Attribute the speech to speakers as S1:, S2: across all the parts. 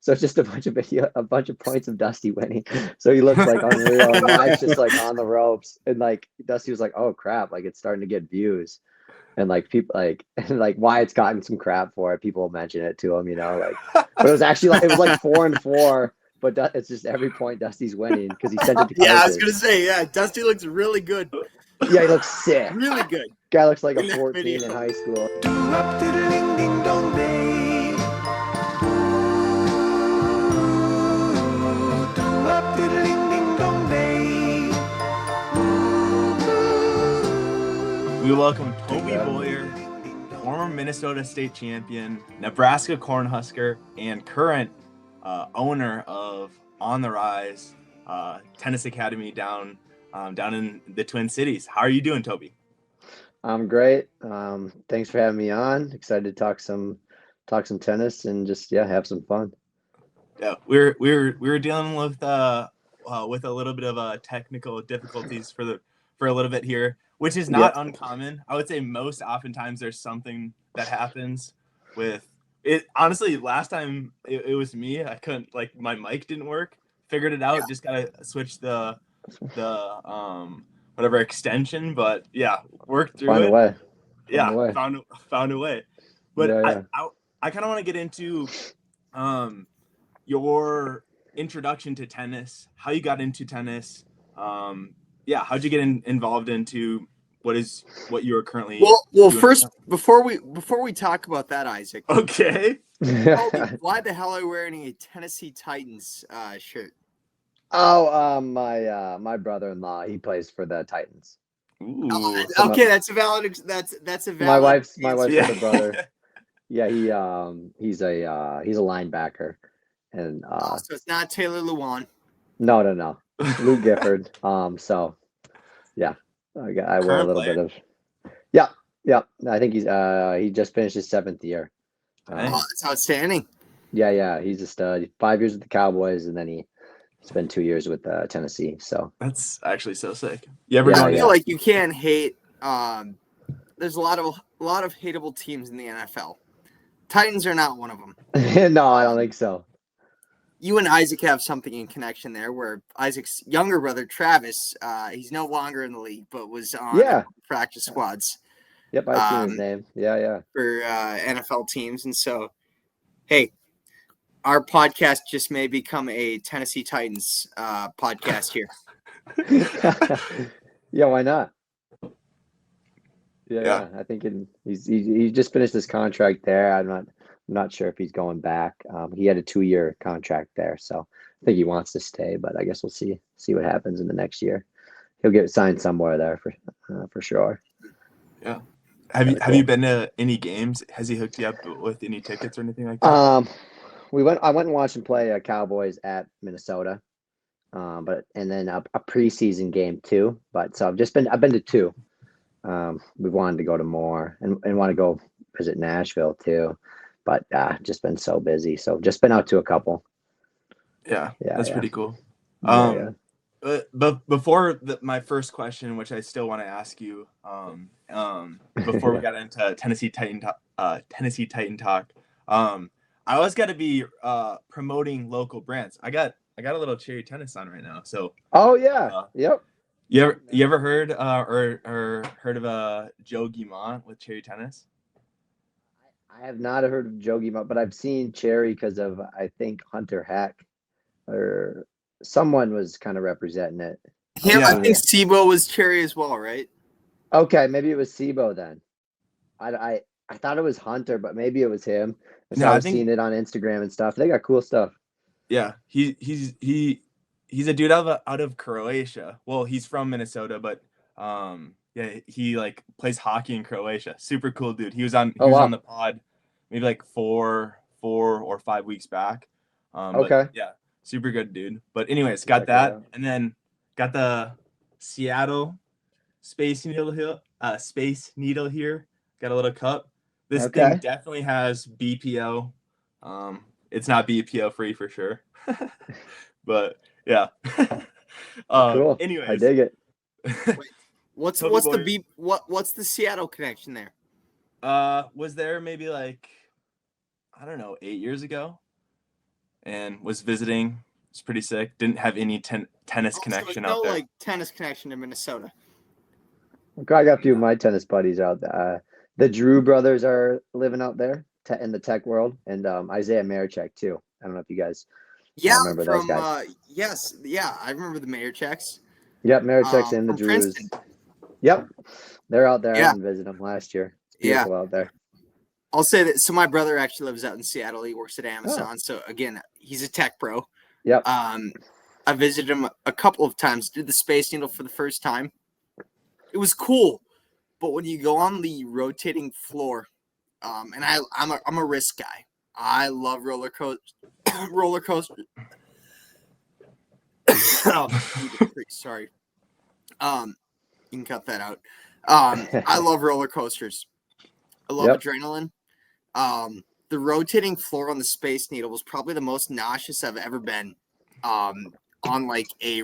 S1: So it's just a bunch of points of Dusty winning. So he looks like unreal, and Wyatt's just like on the ropes, and like Dusty was like, "Oh crap!" Like it's starting to get views, and like people like and like Wyatt's gotten some crap for it. People mention it to him, like, but it was actually like it was like 4-4. But it's just every point Dusty's winning because he sent it to coaches.
S2: Yeah, I was gonna say, Dusty looks really good.
S1: Yeah, he looks sick.
S2: Really good.
S1: Guy looks like a 14 in high school.
S3: We welcome Toby Boyer, former Minnesota State champion, Nebraska Cornhusker, and current owner of On the Rise Tennis Academy down in the Twin Cities. How are you doing, Toby?
S1: I'm great. Thanks for having me on. Excited to talk some tennis and just have some fun.
S3: Yeah, we were dealing with a little bit of technical difficulties for a little bit here, which is not uncommon. I would say most oftentimes there's something that happens with it. Honestly, last time it was me. I couldn't, like, my mic didn't work. Figured it out. Just gotta switch the whatever extension, but worked through it. Found a way. But I kind of want to get into your introduction to tennis, how you got into tennis. How'd you get involved into what you are currently
S2: well first before we talk about that, Isaac.
S3: Okay.
S2: Why the hell are you wearing a Tennessee Titans shirt?
S1: Oh, my brother-in-law, he plays for the Titans.
S3: Ooh.
S2: Okay, that's a valid.
S1: My wife's older brother. Yeah, he's a linebacker, and
S2: so it's not Taylor Lewan.
S1: No, Lou Gifford. So yeah, I wear a little bit of. Yeah. I think he just finished his 7th year.
S2: That's outstanding.
S1: Yeah, he's a stud. 5 years with the Cowboys, and then he spent 2 years with Tennessee. So
S3: that's actually so sick.
S2: I feel like you can't hate. There's a lot of hateable teams in the NFL. Titans are not one of them.
S1: No, I don't think so.
S2: You and Isaac have something in connection there, where Isaac's younger brother Travis, he's no longer in the league, but was on practice squads.
S1: Yep, I've seen his name. Yeah.
S2: For NFL teams, and so, hey, our podcast just may become a Tennessee Titans podcast here.
S1: Yeah, why not? Yeah. I think he just finished his contract there. I'm not sure if he's going back. He had a 2-year contract there, so I think he wants to stay. But I guess we'll see what happens in the next year. He'll get signed somewhere there for sure.
S3: Yeah. Have you been to any games? Has he hooked you up with any tickets or anything like that?
S1: I went and watched him play Cowboys at Minnesota, and then a preseason game too. But so I've been to 2. We wanted to go to more and want to go visit Nashville too, but just been so busy. So just been out to a couple.
S3: Yeah, that's pretty cool.
S1: Yeah.
S3: But before my first question, which I still want to ask you, before we got into Tennessee Titan talk, I always got to be promoting local brands. I got a little Cherry Tennis on right now. So.
S1: Oh yeah. Yep.
S3: You ever heard or heard of Joe Guimont with Cherry Tennis?
S1: I have not heard of Joe Guimont, but I've seen Cherry because of, I think, Hunter Heck or someone was kind of representing it.
S2: I think Sibo was Cherry as well, right?
S1: Okay, maybe it was Sibo then. I thought it was Hunter, but maybe it was him. I've seen it on Instagram and stuff. They got cool stuff.
S3: Yeah, he's a dude out of Croatia. Well, he's from Minnesota, but he like plays hockey in Croatia. Super cool dude. He was on the pod maybe like 4 or 5 weeks back.
S1: Okay.
S3: But yeah, super good dude. But anyways, got that, and then got the Seattle Space Needle here. Got a little cup. This thing definitely has BPO. It's not BPO free for sure. But yeah.
S1: Cool.
S3: Anyways,
S1: I dig it.
S2: Wait, what's the Seattle connection there?
S3: Was there maybe like, I don't know, 8 years ago, and was visiting. It's pretty sick. Didn't have any tennis connection
S2: no,
S3: out there.
S2: like tennis connection to Minnesota.
S1: I got a few of my tennis buddies out there. The Drew brothers are living out there in the tech world, and Isaiah Marichek too. I don't know if you guys remember those guys.
S2: Yes, yeah, I remember the Mayor checks.
S1: Yep, Marichek's and the
S2: from
S1: Drews.
S2: Princeton.
S1: Yep, they're out there.
S2: Yeah.
S1: I didn't visit them last year. It's beautiful out there.
S2: I'll say that. So my brother actually lives out in Seattle. He works at Amazon. So again, he's a tech bro.
S1: Yep.
S2: I visited him a couple of times. Did the Space Needle for the first time. It was cool, but when you go on the rotating floor, and I'm a risk guy. I love roller coasters. Sorry. You can cut that out. I love roller coasters. I love adrenaline. The rotating floor on the Space Needle was probably the most nauseous I've ever been on like a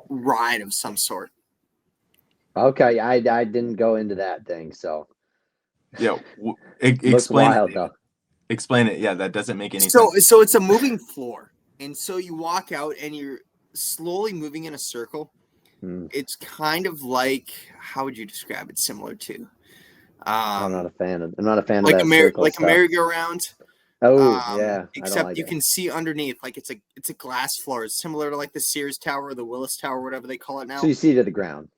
S2: ride of some sort.
S1: Okay, I didn't go into that thing, so
S3: yeah.
S1: Explain wild, though.
S3: Explain it. Yeah, that doesn't make any sense.
S2: So it's a moving floor, and so you walk out and you're slowly moving in a circle. It's kind of like, how would you describe it? Similar to.
S1: I'm not a fan of that
S2: like a merry-go-round.
S1: Oh yeah,
S2: except you can see underneath, like it's a glass floor. It's similar to like the Sears Tower or the Willis Tower, whatever they call it now.
S1: So you see to the ground.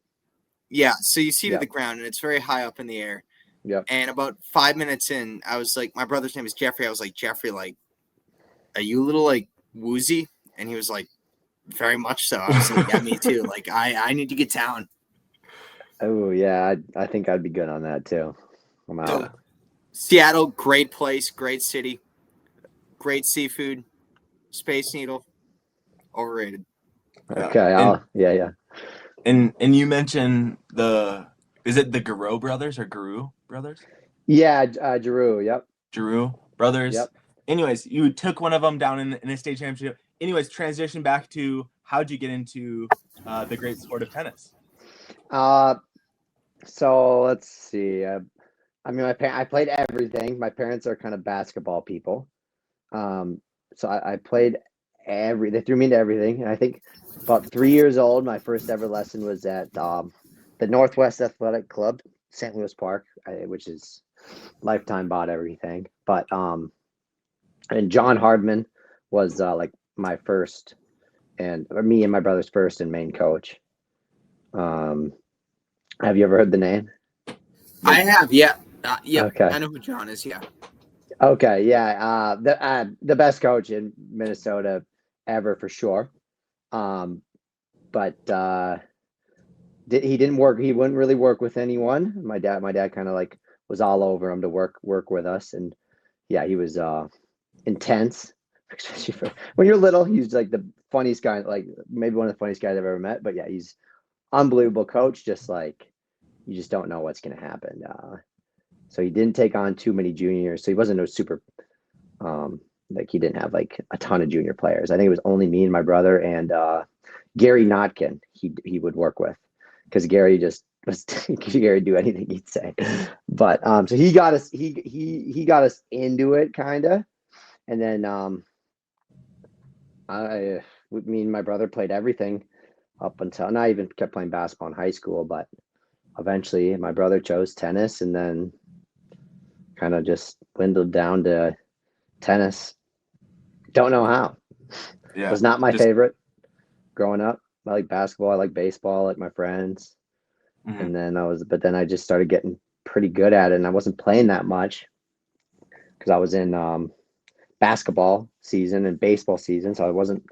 S2: Yeah, so you see to the ground, and it's very high up in the air.
S1: Yep.
S2: And about 5 minutes in, I was like, my brother's name is Jeffrey. I was like, Jeffrey, like, are you a little like woozy? And he was like, very much so. I was like, yeah, me too. Like, I need to get down.
S1: Oh yeah, I think I'd be good on that too. I'm out.
S2: So, Seattle, great place, great city, great seafood. Space Needle, overrated.
S1: Okay, yeah.
S3: And you mentioned is it the Giroux brothers or Giroux brothers?
S1: Yeah, Giroux. Yep.
S3: Giroux brothers.
S1: Yep.
S3: Anyways, you took one of them down in a state championship. Anyways, transition back to how'd you get into the great sport of tennis?
S1: So let's see. I mean, I played everything. My parents are kind of basketball people. So I played they threw me into everything. And I think about 3 years old, my first ever lesson was at the Northwest Athletic Club, St. Louis Park, which is Lifetime bought everything. But and John Hardman was like my first me and my brother's first and main coach. Have you ever heard the name?
S2: I have, yeah.
S1: Okay.
S2: I know who John is, yeah.
S1: Okay, yeah. The best coach in Minnesota ever for sure. But he didn't work. He wouldn't really work with anyone. My dad kind of like was all over him to work with us, and yeah, he was intense. Especially for when you're little, he's like the funniest guy, like maybe one of the funniest guys I've ever met. But yeah, he's unbelievable coach. Just like you just don't know what's gonna happen. So he didn't take on too many juniors. So he wasn't a super like he didn't have like a ton of junior players. I think it was only me and my brother and Gary Notkin he would work with, because Gary just was Gary do anything he'd say. But so he got us he got us into it kind of, and then me and my brother played everything up until, and I even kept playing basketball in high school, but eventually my brother chose tennis, and then kind of just dwindled down to tennis. Don't know how.
S3: Yeah,
S1: it was not my favorite growing up. I like basketball, I like baseball, I like my friends. Mm-hmm. And then but then I just started getting pretty good at it, and I wasn't playing that much because I was in basketball season and baseball season, so I wasn't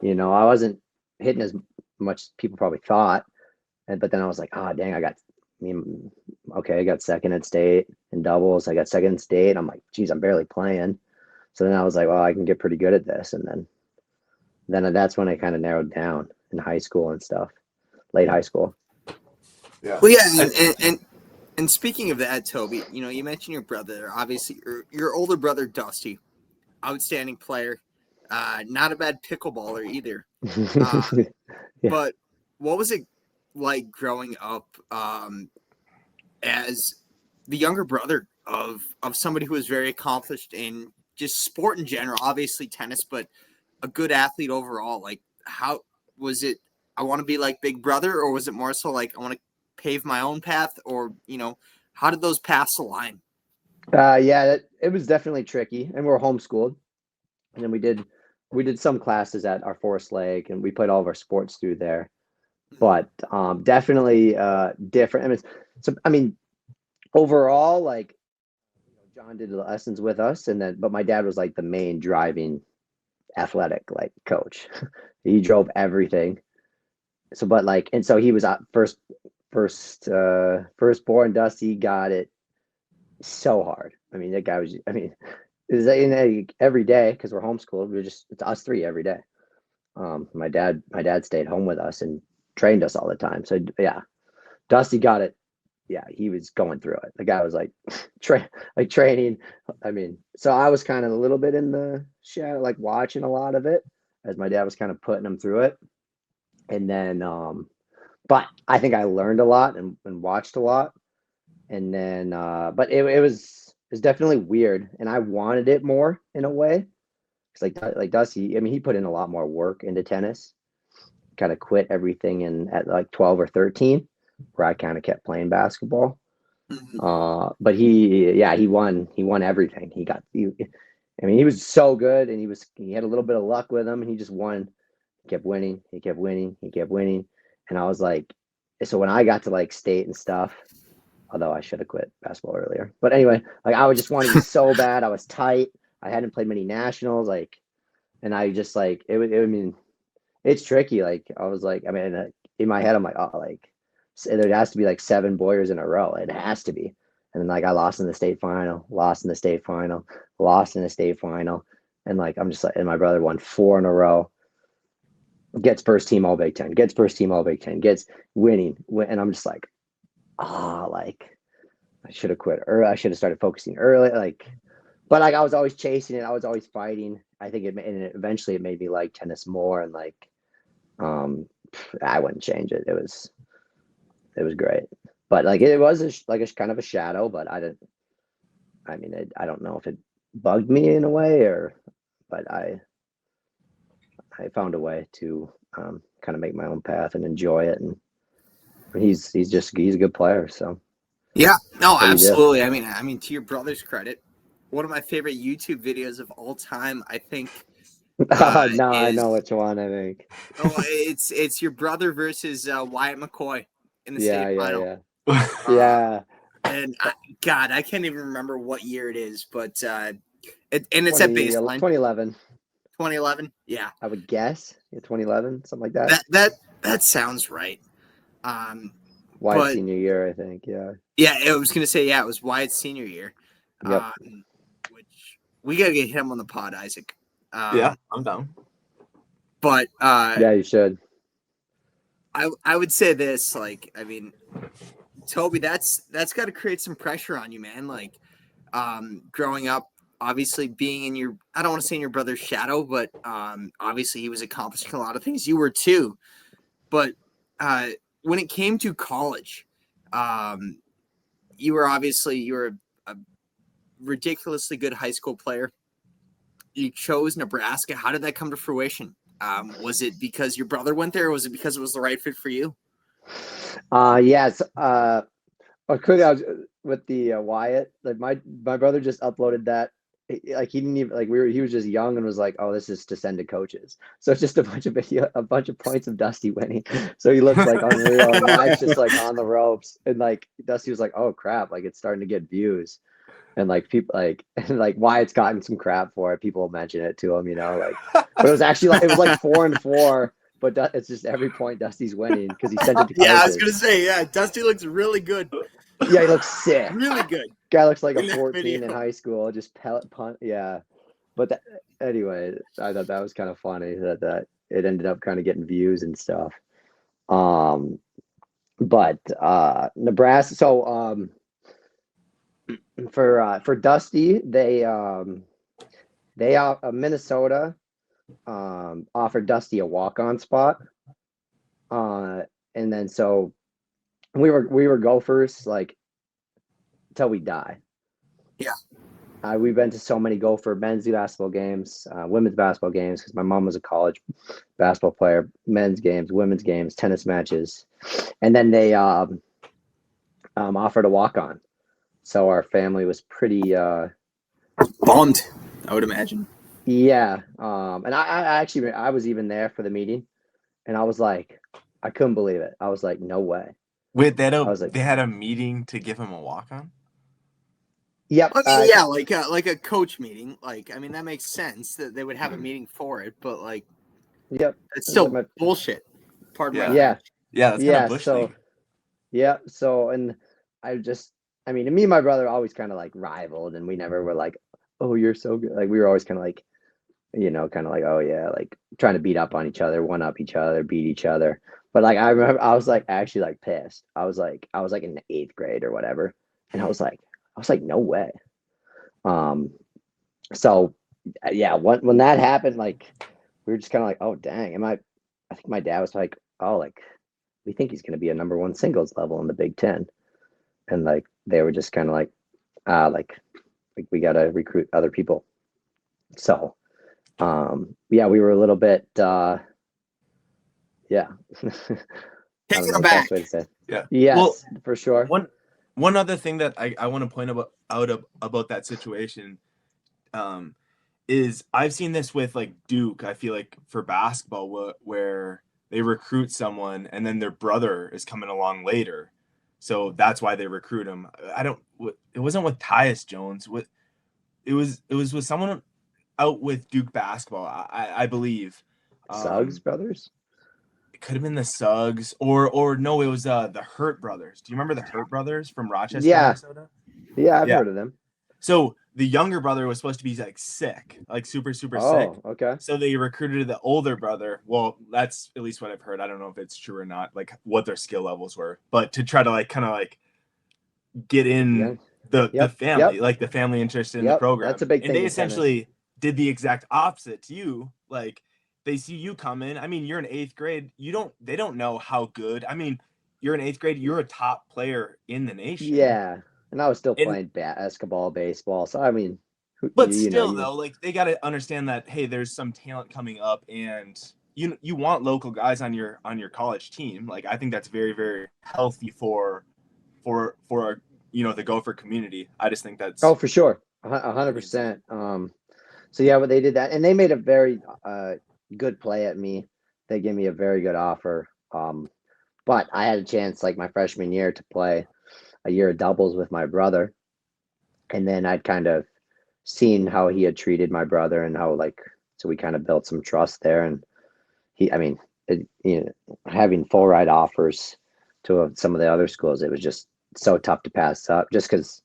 S1: hitting as much as people probably thought. But then I was like, oh dang, I got second at state in doubles. I got second in state. I'm like, geez, I'm barely playing. So then I was like, well, I can get pretty good at this. And then that's when I kind of narrowed down in high school and stuff, late high school.
S2: Yeah. Well, yeah. And speaking of that, Toby, you mentioned your brother, obviously your older brother, Dusty, outstanding player, not a bad pickleballer either.
S1: Yeah.
S2: But what was it like growing up as the younger brother of somebody who was very accomplished in just sport in general, obviously tennis, but a good athlete overall? Like, how was it? I want to be like Big Brother, or was it more so like I want to pave my own path, or how did those paths align?
S1: Yeah, it was definitely tricky, and we were homeschooled, and then we did some classes at our Forest Lake, and we played all of our sports through there. But definitely different. I mean, overall, like John did the lessons with us, but my dad was like the main driving athletic like coach. He drove everything. So, but like, and so he was firstborn. Dusty got it so hard. I mean, that guy was. I mean, every day because we're homeschooled. It's us three every day. My dad stayed home with us and trained us all the time. So yeah, Dusty got it. Yeah, he was going through it. The guy was like, training. I mean, so I was kind of a little bit in the shadow, like watching a lot of it as my dad was kind of putting him through it. And then, but I think I learned a lot and watched a lot. And then, but it was definitely weird, and I wanted it more in a way. It's like Dusty. I mean, he put in a lot more work into tennis. Kind of quit everything at like 12 or 13, where I kind of kept playing basketball. But he won everything. I mean, he was so good, and he had a little bit of luck with him, and he just won. He kept winning. He kept winning. He kept winning. And I was like, so when I got to like state and stuff, although I should have quit basketball earlier. But anyway, like I was just wanting so bad. I was tight. I hadn't played many nationals, like, and I just like it. I mean, it's tricky. Like I was like, I mean, in my head, I'm like, oh, like there has to be like 7 Boyers in a row. It has to be. And then like I lost in the state final, lost in the state final, lost in the state final, and like I'm just like, and my brother won 4 in a row. Gets first team All Big Ten. Gets first team All Big Ten. Gets winning. And I'm just like, like I should have quit early. I should have started focusing early. Like, but like I was always chasing it. I was always fighting. I think eventually it made me like tennis more. And like, I wouldn't change it. It was great. But like it was a kind of a shadow. But I didn't. I mean, I don't know if it bugged me in a way but I found a way to kind of make my own path and enjoy it. And he's a good player. So.
S2: Yeah, no, absolutely. I mean, to your brother's credit, one of my favorite YouTube videos of all time, I think.
S1: No, I know which one. I think.
S2: Oh, it's your brother versus Wyatt McCoy in the state final.
S1: Yeah.
S2: And God, I can't even remember what year it is, but it's at baseline.
S1: 2011.
S2: 2011. Yeah,
S1: I would guess. Yeah, 2011, something like that.
S2: That sounds right.
S1: Wyatt's senior year, I think. Yeah.
S2: Yeah, I was gonna say it was Wyatt's senior year.
S1: Yep.
S2: Which we gotta get him on the pod, Isaac.
S3: Yeah, I'm down.
S2: But
S1: yeah, you should.
S2: I would say this, like, I mean, Toby, that's got to create some pressure on you, man. Like, growing up, obviously being in your, I don't want to say in your brother's shadow, but obviously he was accomplishing a lot of things. You were too. But when it came to college, you were a ridiculously good high school player. You chose Nebraska. How did that come to fruition? Was it because your brother went there, or was it because it was the right fit for you?
S1: Yes. Quickly, I was with the Wyatt. Like my brother just uploaded that. Like he didn't even like he was just young and was like, oh, this is to send to coaches. So it's just a bunch of points of Dusty winning. So he looks like unreal. And Wyatt's just like on the ropes, and like Dusty was like, oh crap, like it's starting to get views. And like people like Wyatt's gotten some crap for it. People mention it to him, like. But it was actually like 4-4. But it's just every point Dusty's winning because he sent it to coaches.
S2: Yeah, I was gonna say, Dusty looks really good.
S1: Yeah, he looks sick.
S2: Really good.
S1: Guy looks like a 14 in high school, just punt. Yeah, but anyway, I thought that was kind of funny that it ended up kind of getting views and stuff. But Nebraska. So for Dusty, they Minnesota offered Dusty a walk-on spot, and then so we were Gophers like till we die.
S2: Yeah.
S1: we've been to so many Gopher men's basketball games, women's basketball games, because my mom was a college basketball player, men's games, women's games, tennis matches. And then they offered a walk-on. So our family was pretty
S2: bummed, I would imagine.
S1: Yeah. And I was even there for the meeting, and I was like, I couldn't believe it. I was like, no way.
S3: Wait,
S1: they
S3: had a meeting to give him a walk-on?
S1: Yep.
S2: I mean, yeah, like a coach meeting. Like, I mean, that makes sense that they would have a meeting for it, but like,
S1: Yep.
S2: it's still bullshit. Pardon my
S1: Yeah.
S3: Yeah, that's kind of bush league.
S1: Yeah. So, and I mean, me and my brother always kind of like rivaled, and we never were like, oh, you're so good. Like, we were always kind of like, kind of like, oh yeah, like trying to beat up on each other, one up each other, beat each other. But like, I remember I was like actually like pissed. I was like in the 8th grade or whatever, and I was like, no way. So yeah, when that happened, like we were just kind of like, oh dang. I think my dad was like, oh, like we think he's going to be a number 1 singles level in the Big Ten, and like they were just kind of like, like we got to recruit other people. So yeah, we were a little bit yeah.
S2: taken aback.
S3: Yeah.
S1: Yes,
S3: well,
S1: for sure.
S3: One other thing that I want to point about that situation is I've seen this with like Duke. I feel like for basketball where they recruit someone and then their brother is coming along later, so that's why they recruit him. It wasn't with Tyus Jones. It was with someone out with Duke basketball. I believe.
S1: Suggs brothers.
S3: It could have been the Suggs or no, it was the Hurt brothers. Do you remember the Hurt brothers from Rochester, Minnesota?
S1: Yeah, I've heard of them.
S3: So the younger brother was supposed to be like sick, like super sick.
S1: Oh, okay.
S3: So they recruited the older brother. Well, that's at least what I've heard. I don't know if it's true or not, like what their skill levels were, but to try to like kind of like get in the family, like the family interest in the program.
S1: That's a big thing.
S3: And they essentially did the exact opposite to you. Like they see you come in. I mean, you're in 8th grade. They don't know how good. I mean, you're in 8th grade. You're a top player in the nation.
S1: Yeah. And I was still playing basketball, baseball. So, I mean,
S3: but still, though, like they got to understand that, hey, there's some talent coming up, and you want local guys on your college team. Like I think that's very, very healthy for the Gopher community. I just think that's
S1: for sure, 100%. So yeah, they did that, and they made a very good play at me. They gave me a very good offer. But I had a chance like my freshman year to play a year of doubles with my brother, and then I'd kind of seen how he had treated my brother and how so we kind of built some trust there. And having full ride offers to some of the other schools, it was just so tough to pass up, just because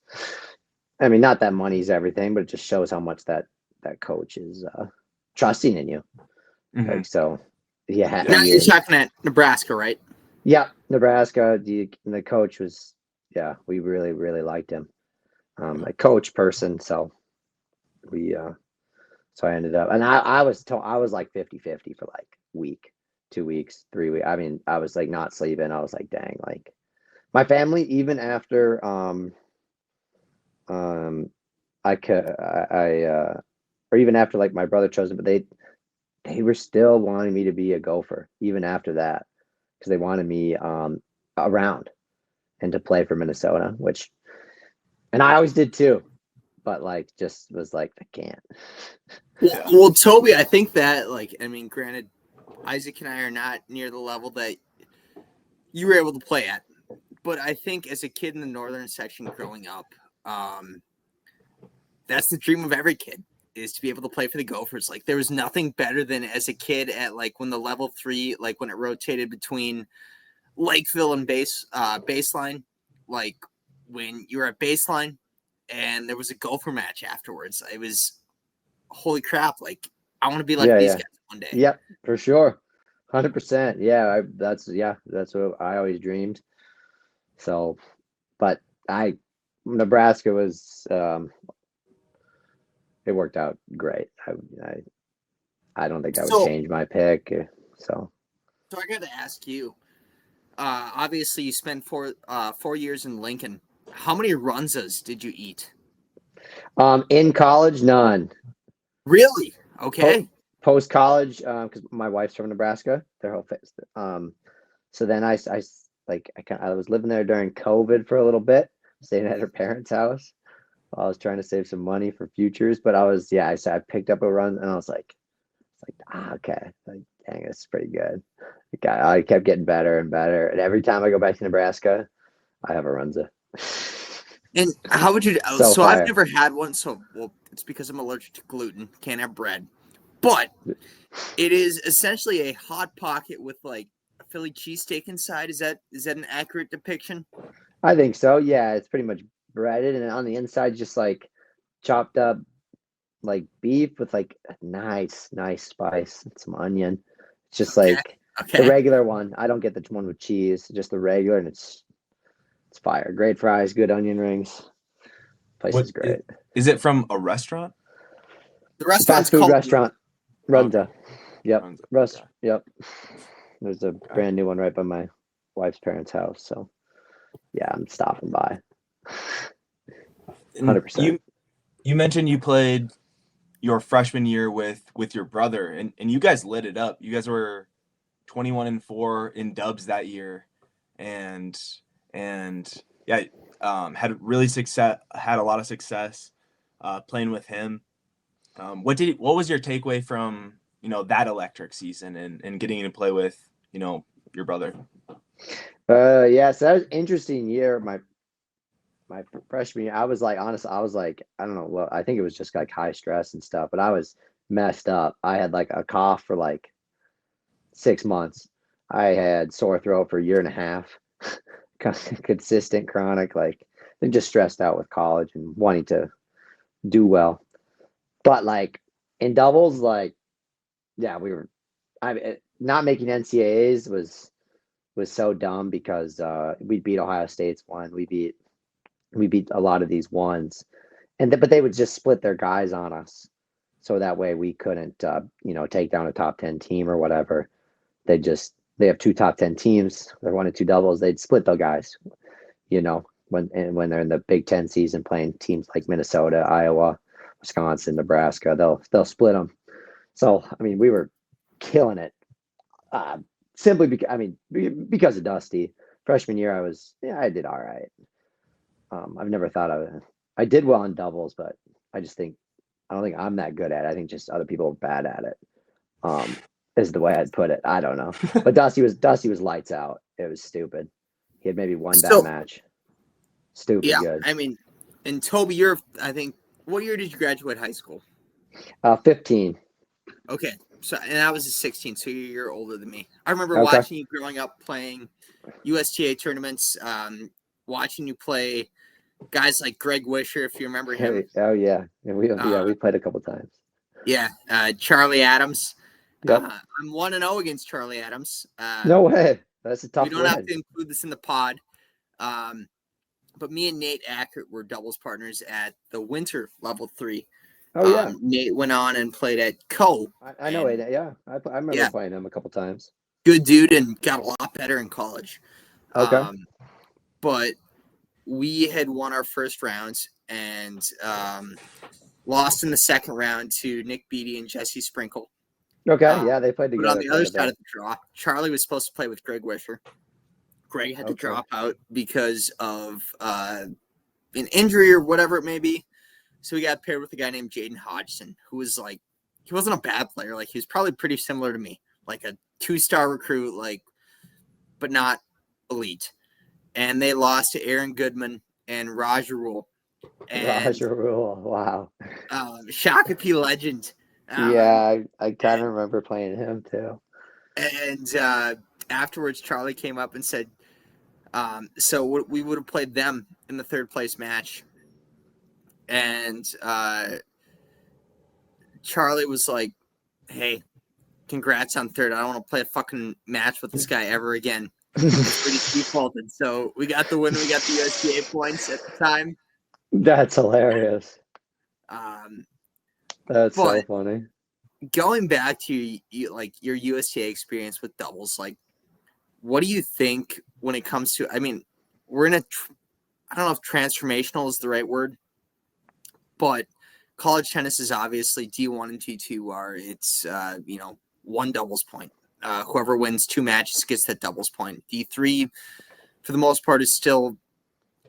S1: not that money's everything, but it just shows how much that coach is trusting in you.
S3: Mm-hmm.
S1: Like, so yeah.
S2: Now you're talking at Nebraska, right?
S1: Yeah, Nebraska. The coach was, we really, really liked him. A coach person. So so I ended up, and I was like 50-50 for like week, 2 weeks, 3 weeks. I mean, I was like not sleeping. I was like, dang, like my family, even after, or even after like my brother chose it, but they were still wanting me to be a Gopher even after that, because they wanted me around and to play for Minnesota, and I always did too, but like just was like, I can't.
S2: Well, Toby, I think that granted, Isaac and I are not near the level that you were able to play at, but I think as a kid in the northern section growing up, that's the dream of every kid, is to be able to play for the Gophers. Like there was nothing better than as a kid at like when the level 3, like when it rotated between Lakeville and baseline, like when you were at baseline and there was a Gopher match afterwards, it was holy crap. Like I want to be like these guys one day.
S1: Yep, for sure. 100%. Yeah. That's what I always dreamed. So, but Nebraska was, it worked out great. I don't think I would change my pick. So
S2: I got to ask you, obviously you spent 4 years in Lincoln. How many runzas did you eat?
S1: In college, none.
S2: Really? Okay.
S1: Post college, because my wife's from Nebraska. Their whole face. So then I was living there during COVID for a little bit, staying at her parents' house. I was trying to save some money for futures, but I picked up a run and I was like, okay, like, dang, it's pretty good. I kept getting better and better, and every time I go back to Nebraska, I have a Runza.
S2: And how would you?
S1: So
S2: I've
S1: fire.
S2: never had one. So it's because I'm allergic to gluten. Can't have bread. But it is essentially a hot pocket with like a Philly cheesesteak inside. Is that an accurate depiction?
S1: I think so. Yeah, it's pretty much breaded, and on the inside, just like chopped up like beef with like a nice spice and some onion. It's just
S2: Okay.
S1: like the
S2: Okay.
S1: regular one. I don't get the one with cheese, just the regular, and it's fire. Great fries, good onion rings. Place
S3: What
S1: is great.
S3: is it from a restaurant?
S2: The restaurant's
S1: Fast food
S2: called
S1: restaurant. Runza.
S3: Okay.
S1: Yep.
S3: Runza,
S1: Rust.
S3: okay.
S1: Yep. There's a brand new one right by my wife's parents' house. So yeah, I'm stopping by.
S3: And
S1: 100%.
S3: you mentioned you played your freshman year with your brother, and you guys lit it up. You guys were 21-4 in dubs that year, and yeah, had a lot of success playing with him. What was your takeaway from that electric season and getting to play with your brother?
S1: Yeah, so that was an interesting year. My freshman year, I was like, honestly, I don't know what, I think it was just like high stress and stuff, but I was messed up. I had like a cough for like 6 months. I had sore throat for a year and a half, consistent, chronic, like, and just stressed out with college and wanting to do well. But like in doubles, like, yeah, not making NCAAs was so dumb because we beat Ohio State's one. We beat a lot of these ones, but they would just split their guys on us, so that way we couldn't take down a top 10 team or whatever. They have two top 10 teams. They're 1 and 2 doubles. They'd split the guys, when they're in the Big Ten season playing teams like Minnesota, Iowa, Wisconsin, Nebraska. They'll split them. So I mean, we were killing it. Uh, Simply because of Dusty. Freshman year, I did all right. I've never thought I did well in doubles, but I don't think I'm that good at it. I think just other people are bad at it. Is the way I'd put it. I don't know. But Dusty was lights out. It was stupid. He had maybe one bad match. Stupid
S2: Yeah,
S1: good.
S2: I mean, and Toby, I think, what year did you graduate high school?
S1: 15.
S2: Okay, so and I was a 16, so you're a year older than me. I remember watching you growing up playing USTA tournaments, watching you play guys like Greg Wisher, if you remember him.
S1: Oh yeah, we played a couple times.
S2: Yeah, Charlie Adams.
S1: Yep.
S2: I'm 1-0 against Charlie Adams.
S1: No way. That's a tough
S2: We don't
S1: win.
S2: have to include this in the pod. But me and Nate Ackert were doubles partners at the winter level 3.
S1: Oh yeah.
S2: Nate went on and played at Co.
S1: I know it. Yeah, I remember playing him a couple times.
S2: Good dude and got a lot better in college.
S1: Okay.
S2: But we had won our first rounds and lost in the second round to Nick Beattie and Jesse Sprinkle.
S1: Okay, yeah, they played together.
S2: But on the other side of the draw, Charlie was supposed to play with Greg Wisher. Greg had to drop out because of an injury or whatever it may be. So we got paired with a guy named Jaden Hodgson, who was like, he wasn't a bad player. Like, he was probably pretty similar to me, like a 2-star recruit, like, but not elite. And they lost to Aaron Goodman and Roger Rule.
S1: Roger Rule, wow.
S2: Shakopee legend.
S1: Yeah, I kind of remember playing him too.
S2: And afterwards, Charlie came up and said, so we would have played them in the third place match. And Charlie was like, hey, congrats on third. I don't want to play a fucking match with this guy ever again. It's pretty defaulted. So we got the win. We got the USDA points at the time.
S1: That's hilarious. That's so funny.
S2: Going back to your USTA experience with doubles, like, what do you think when it comes to? I mean, we're in I don't know if transformational is the right word, but college tennis is obviously D1 and D2 are it's one doubles point. Whoever wins 2 matches gets that doubles point. D3 for the most part is still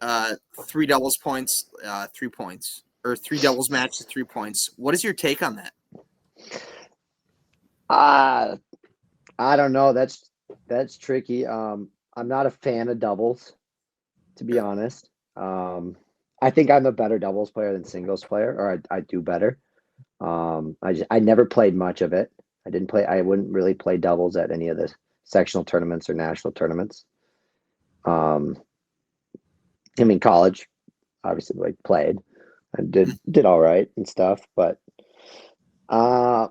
S2: 3 doubles points, 3 points, or 3 doubles matches, 3 points. What is your take on that?
S1: I don't know. That's tricky. I'm not a fan of doubles, to be honest. I think I'm a better doubles player than singles player, or I do better. I never played much of it. I wouldn't really play doubles at any of the sectional tournaments or national tournaments. I mean, college, obviously, like played and did all right and stuff, but I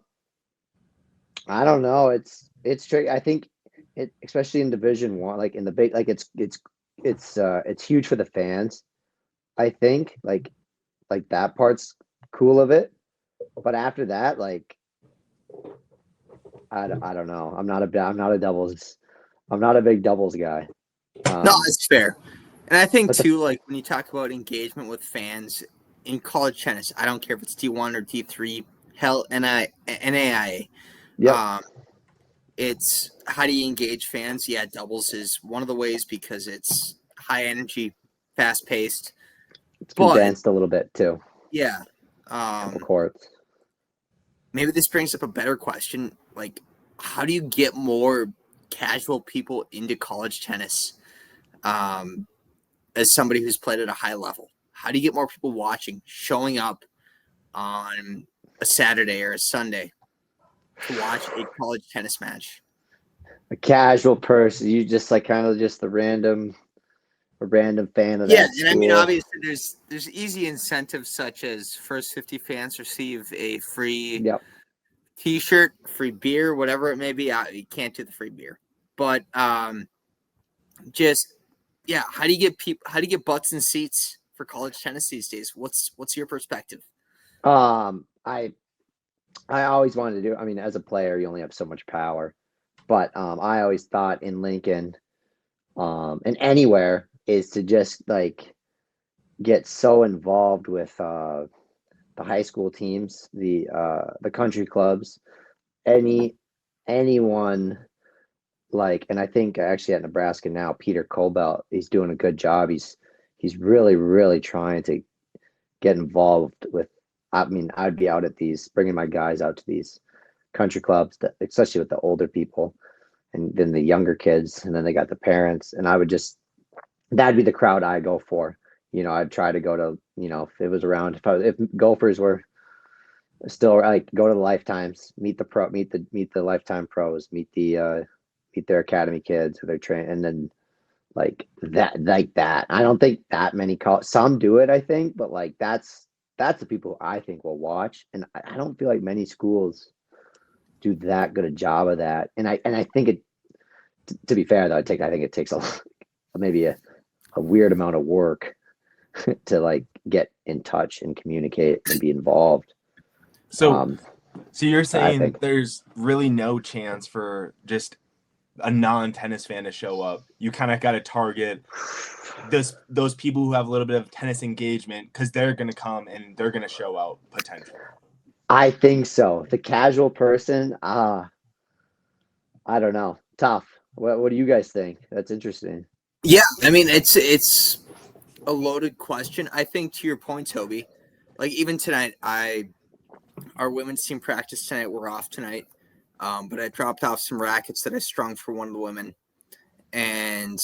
S1: don't know. It's tricky. I think especially in Division One, like in the big, like it's huge for the fans. I think like that part's cool of it, but after that, like I don't know. I'm not a big doubles guy.
S2: No, that's fair. And I think
S1: But
S2: too, like when you talk about engagement with fans in college tennis, I don't care if it's D1 or D3, hell, NAIA.
S1: Yep.
S2: It's how do you engage fans? Yeah, doubles is one of the ways because it's high energy, fast paced.
S1: It's condensed a little bit too.
S2: Yeah.
S1: Couple courts.
S2: Maybe this brings up a better question. Like, how do you get more casual people into college tennis? As somebody who's played at a high level, how do you get more people watching, showing up on a Saturday or a Sunday to watch a college tennis match?
S1: A casual person, you just like kind of just a random fan of that school.
S2: And I mean, obviously, there's easy incentives such as first 50 fans receive a free T-shirt, free beer, whatever it may be. You can't do the free beer, but how do you get people? How do you get butts in seats for college tennis these days? What's your perspective?
S1: I always wanted to do. I mean, as a player, you only have so much power, but I always thought in Lincoln, and anywhere is to just like get so involved with the high school teams, the country clubs, anyone. Like, and I think actually at Nebraska now, Peter Colbelt, he's doing a good job. He's really, really trying to get involved with. I mean, I'd be out at these, bringing my guys out to these country clubs, especially with the older people, and then the younger kids, and then they got the parents, and that'd be the crowd I go for. I'd try to go to, if it was around, if golfers were still like go to the Lifetimes, meet the Lifetime pros, meet their academy kids who they're training, and then like that. I don't think that many some do it, I think, but like that's the people I think will watch, and I don't feel like many schools do that good a job of that. And I think it, to be fair though, I think it takes maybe a weird amount of work to like get in touch and communicate and be involved.
S3: So you're saying there's really no chance for just a non-tennis fan to show up. You kind of got to target those people who have a little bit of tennis engagement because they're going to come and they're going to show out potential.
S1: I think so. The casual person, I don't know. Tough. What do you guys think? That's interesting.
S2: Yeah, I mean, it's a loaded question. I think to your point, Toby, like even tonight, our women's team practice tonight. We're off tonight. But I dropped off some rackets that I strung for one of the women. And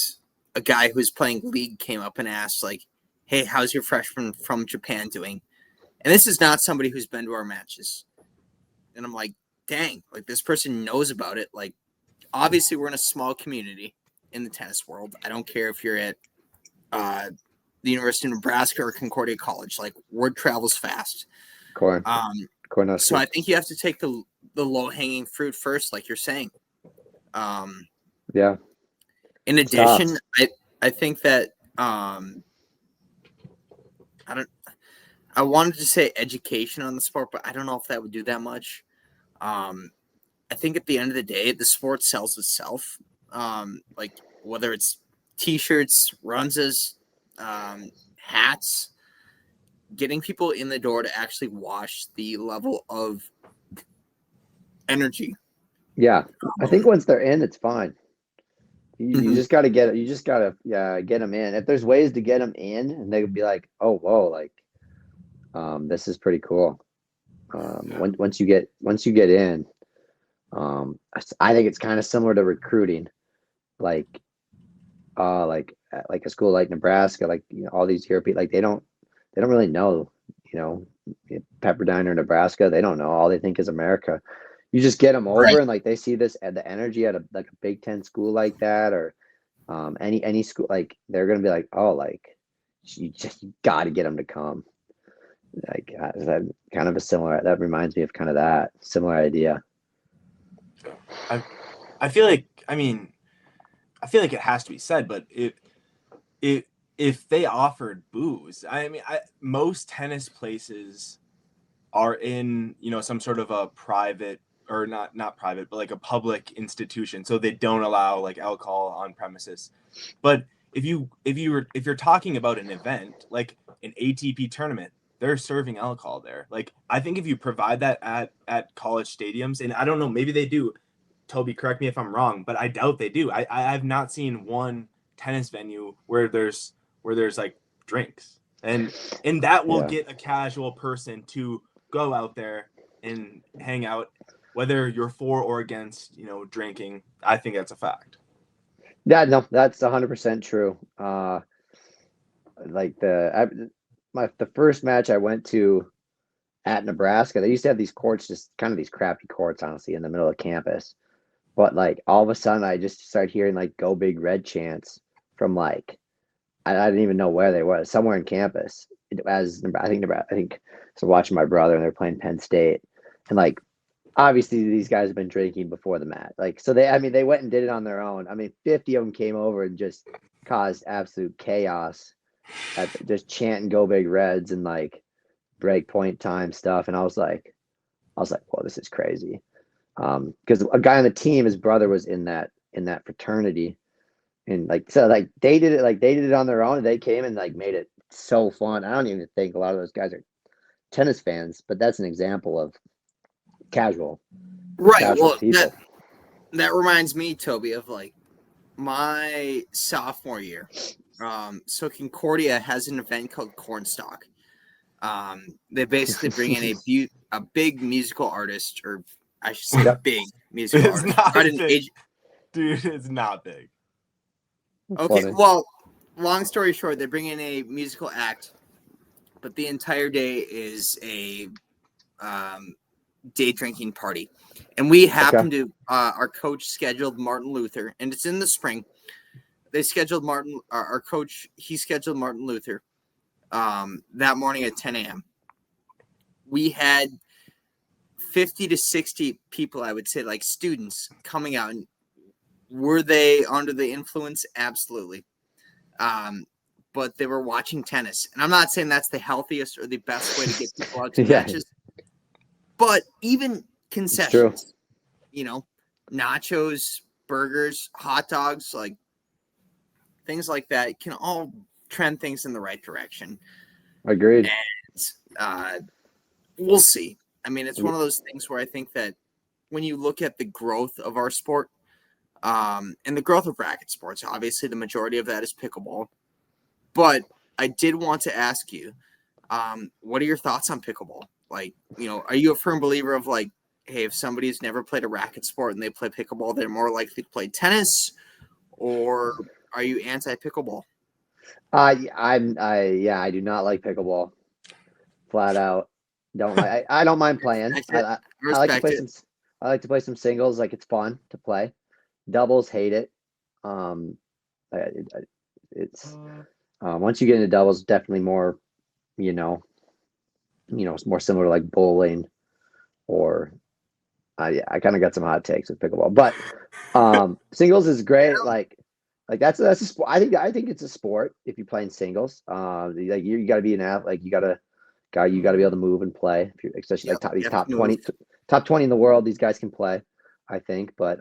S2: a guy who's playing league came up and asked, like, hey, how's your freshman from Japan doing? And this is not somebody who's been to our matches. And I'm like, dang, like this person knows about it. Like, obviously we're in a small community in the tennis world. I don't care if you're at the University of Nebraska or Concordia College. Like, word travels fast. So I think you have to take the low-hanging fruit first, like you're saying.
S1: Yeah.
S2: In addition, I think that I wanted to say education on the sport, but I don't know if that would do that much. I think at the end of the day, the sport sells itself. Like whether it's T-shirts, runzas, hats, getting people in the door to actually watch the level of energy.
S1: Yeah, I think once they're in, it's fine. You just got to get it. You just got to get them in. If there's ways to get them in, and they would be like, oh, whoa, like this is pretty cool. Once you get in, I think it's kind of similar to recruiting, like a school like Nebraska, like all these European, like they don't really know, Pepperdine or Nebraska, they don't know. All they think is America. You just get them over,
S2: Right.
S1: and like they see this at the energy at a Big Ten school like that, or any school, like they're gonna be like, oh, like you got to get them to come. Like that kind of a similar. That reminds me of kind of that similar idea.
S3: I feel like it has to be said, but if they offered booze, most tennis places are in some sort of a private, or not private, but like a public institution, so they don't allow like alcohol on premises. But if you're talking about an event like an ATP tournament, they're serving alcohol there. Like I think if you provide that at college stadiums, and I don't know, maybe they do. Toby, correct me if I'm wrong, but I doubt they do. I have not seen one tennis venue where there's like drinks, and that will get a casual person to go out there and hang out, whether you're for or against, drinking. I think that's a fact.
S1: Yeah, no, that's 100% true. Like the first match I went to at Nebraska, they used to have these courts, just kind of these crappy courts, honestly, in the middle of campus. But like all of a sudden, I just started hearing like "Go Big Red" chants from like I didn't even know where they were, somewhere in campus. I think so. Watching my brother, and they're playing Penn State, and like obviously these guys have been drinking before the match. Like so they went and did it on their own. 50 of them came over and just caused absolute chaos just chanting "Go Big Reds" and like break point time stuff. And I was like, well, this is crazy. Because a guy on the team, his brother was in that fraternity, and they did it on their own. And they came and like made it so fun. I don't even think a lot of those guys are tennis fans, but that's an example of casual people.
S2: That reminds me, Toby, of like my sophomore year. So Concordia has an event called Cornstalk. They basically bring in a big musical artist, or I should say big musical artist.
S3: Dude, it's not big.
S2: Okay, well, long story short, they bring in a musical act, but the entire day is a day drinking party. And we happen to, our coach scheduled Martin Luther, and it's in the spring. They scheduled our coach, he scheduled Martin Luther that morning at 10 a.m. We had 50 to 60 people, I would say, like students coming out. And were they under the influence? Absolutely. But they were watching tennis. And I'm not saying that's the healthiest or the best way to get people out to matches. But even concessions, nachos, burgers, hot dogs, like things like that can all trend things in the right direction.
S1: Agreed.
S2: And we'll see. It's one of those things where I think that when you look at the growth of our sport, and the growth of racket sports, obviously the majority of that is pickleball. But I did want to ask you, what are your thoughts on pickleball? Like, are you a firm believer of like, hey, if somebody's never played a racket sport and they play pickleball, they're more likely to play tennis? Or are you anti-pickleball?
S1: I do not like pickleball. Flat out. I don't mind playing. I like to play I like to play some singles. Like it's fun to play. Doubles, hate it. It's once you get into doubles, definitely more, it's more similar to like bowling, or I kind of got some hot takes with pickleball, but singles is great. Like that's a sport. I think it's a sport if you're playing singles. Like you got to be an athlete. Like you got to be able to move and play. If you're, especially like top 20 in the world, these guys can play, I think. But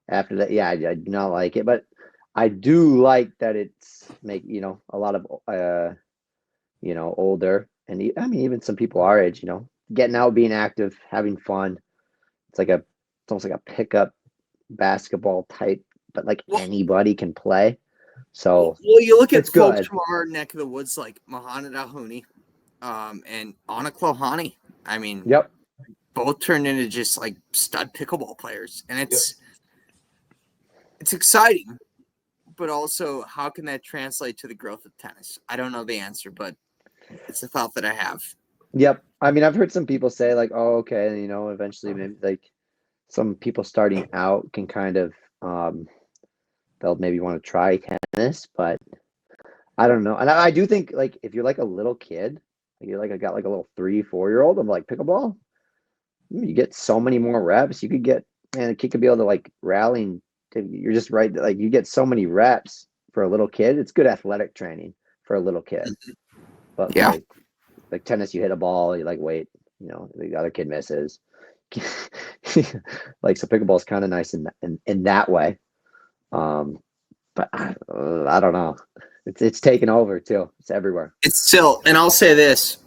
S1: after that, I do not like it. But I do like that it's a lot of older, and I mean, even some people our age, getting out, being active, having fun. It's almost like a pickup basketball type, but like
S2: Well,
S1: anybody can play. So
S2: you look at
S1: it's
S2: folks
S1: good.
S2: from our neck of the woods like Mahana Dahuni, and Anna Klohani. I mean,
S1: Yep.
S2: both turned into just like stud pickleball players, and it's exciting, but also how can that translate to the growth of tennis? I don't know the answer, but it's a thought that I have.
S1: Yep. I mean, I've heard some people say like, oh, okay, eventually maybe like some people starting out can kind of they'll maybe want to try tennis, but I don't know. And I do think like if you're like a little kid, you're like I got like a little 3, 4-year-old, I'm like pickleball, you get so many more reps. You could get man, a kid could be able to like rally. You're just right. Like you get so many reps for a little kid. It's good athletic training for a little kid. But
S2: Yeah.
S1: like tennis, you hit a ball, you like wait, the other kid misses. Like so, pickleball is kind of nice in that way. But I don't know. It's taken over too. It's everywhere.
S2: It's still, and I'll say this: